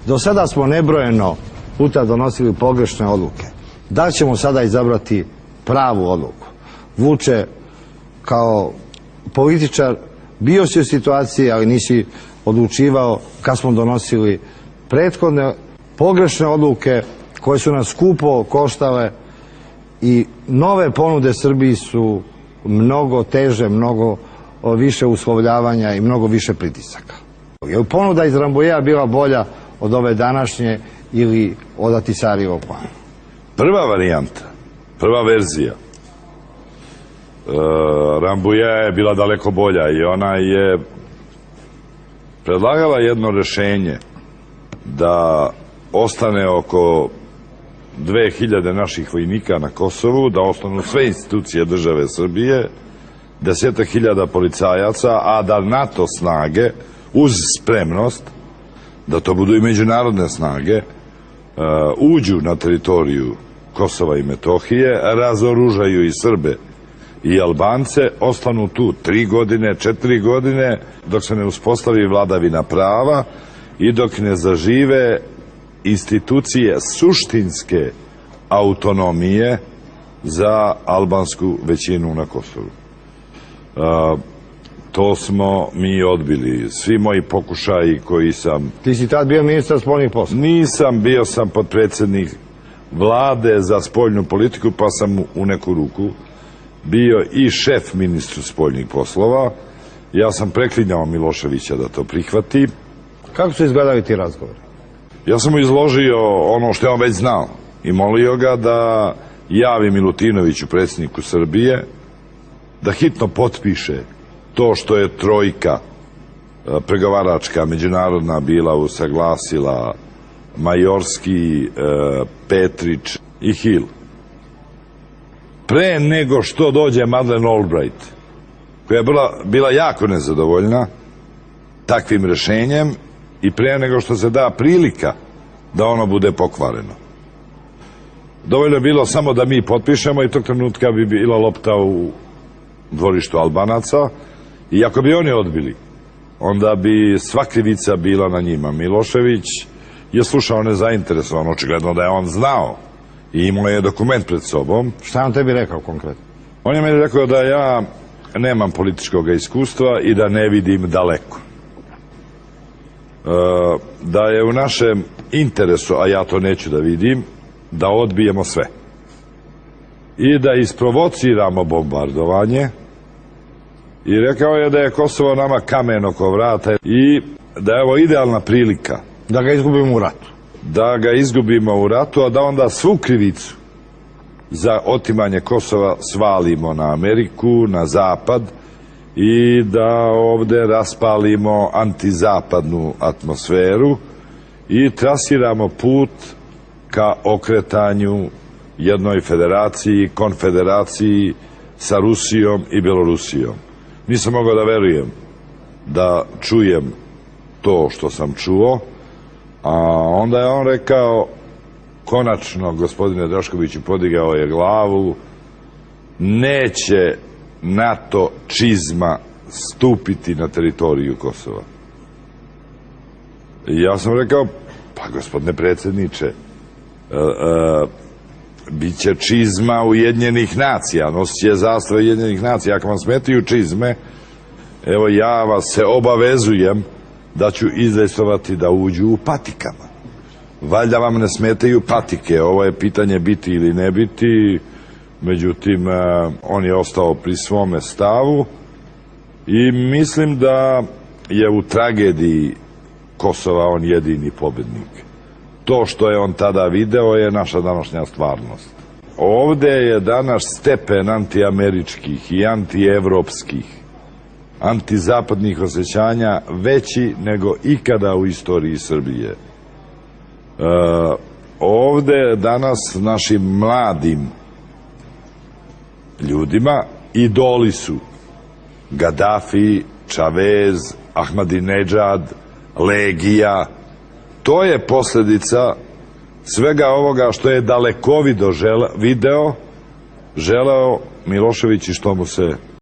Do sada smo nebrojeno puta donosili pogrešne odluke. Da li ćemo sada izabrati pravu odluku? Vuče, kao političar, bio si u situaciji, ali nisi odlučivao kad smo donosili prethodne pogrešne odluke koje su nas skupo koštale i nove ponude Srbiji su mnogo teže, mnogo više uslovljavanja i mnogo više pritisaka. Je li ponuda iz Rambujea bila bolja od ove današnje ili od Ahtisarijevog plana? Prva varijanta, prva verzija Rambujea je bila daleko bolja i ona je predlagala jedno rešenje da ostane oko 2000 naših vojnika na Kosovu, da ostanu sve institucije države Srbije, 10.000 policajaca, a da NATO snage uz spremnost, da to budu i međunarodne snage, uđu na teritoriju Kosova i Metohije, razoružaju i Srbe i Albance, ostanu tu 3 godine, 4 godine, dok se ne uspostavi vladavina prava i dok ne zažive institucije suštinske autonomije za albansku većinu na Kosovu. To smo mi odbili. Svi moji pokušaji koji sam... Ti si tad bio ministar spoljnih poslova? Nisam, bio sam potpredsjednik vlade za spoljnu politiku, pa sam u neku ruku bio i šef ministru spoljnih poslova. Ja sam preklinjao Miloševića da to prihvati. Kako su izgledali ti razgovori? Ja sam mu izložio ono što je on već znao i molio ga da javi Milutinoviću, predsjedniku Srbije, da hitno potpiše to što je trojka pregovaračka međunarodna bila usaglasila, Majorski, Petrić i Hill. Pre nego što dođe Madeleine Albright, koja je bila jako nezadovoljna takvim rešenjem i pre nego što se da prilika da ono bude pokvareno. Dovoljno je bilo samo da mi potpišemo i tog trenutka bi bila lopta u dvorištu Albanaca i ako bi oni odbili, onda bi sva krivica bila na njima. Milošević je slušao nezainteresovan, očigledno da je on znao i imao je dokument pred sobom. Šta on tebi rekao konkretno? On je meni rekao da ja nemam političkog iskustva i da ne vidim daleko. Da je u našem interesu, a ja to neću da vidim, da odbijemo sve i da isprovociramo bombardovanje i rekao je da je Kosovo nama kamen oko vrata i da je ovo idealna prilika da ga izgubimo u ratu. Da ga izgubimo u ratu, a da onda svu krivicu za otimanje Kosova svalimo na Ameriku, na Zapad i da ovde raspalimo antizapadnu atmosferu i trasiramo put ka okretanju jednoj federaciji, konfederaciji sa Rusijom i Belorusijom. Nisam mogao da verujem da čujem to što sam čuo, a onda je on rekao, konačno, gospodine Draškoviću, podigao je glavu, neće NATO čizma stupiti na teritoriju Kosova. I ja sam rekao, pa gospodine predsjedniče, bit će čizma Ujedinjenih nacija, nosit će zastave Ujedinjenih nacija. Ako vam smetaju čizme, evo ja vas se obavezujem da ću izdejstvovati da uđu u patikama. Valjda vam ne smetaju patike, ovo je pitanje biti ili ne biti, međutim, on je ostao pri svome stavu i mislim da je u tragediji Kosova on jedini pobednik. To što je on tada video je naša današnja stvarnost. Ovde je danas stepen antiameričkih i antievropskih, antizapadnih osjećanja veći nego ikada u istoriji Srbije. Ovde danas našim mladim ljudima idoli su Gaddafi, Čavez, Ahmadinedžad, Legija. To je posledica svega ovoga što je dalekovido video, želeo Milošević i što mu se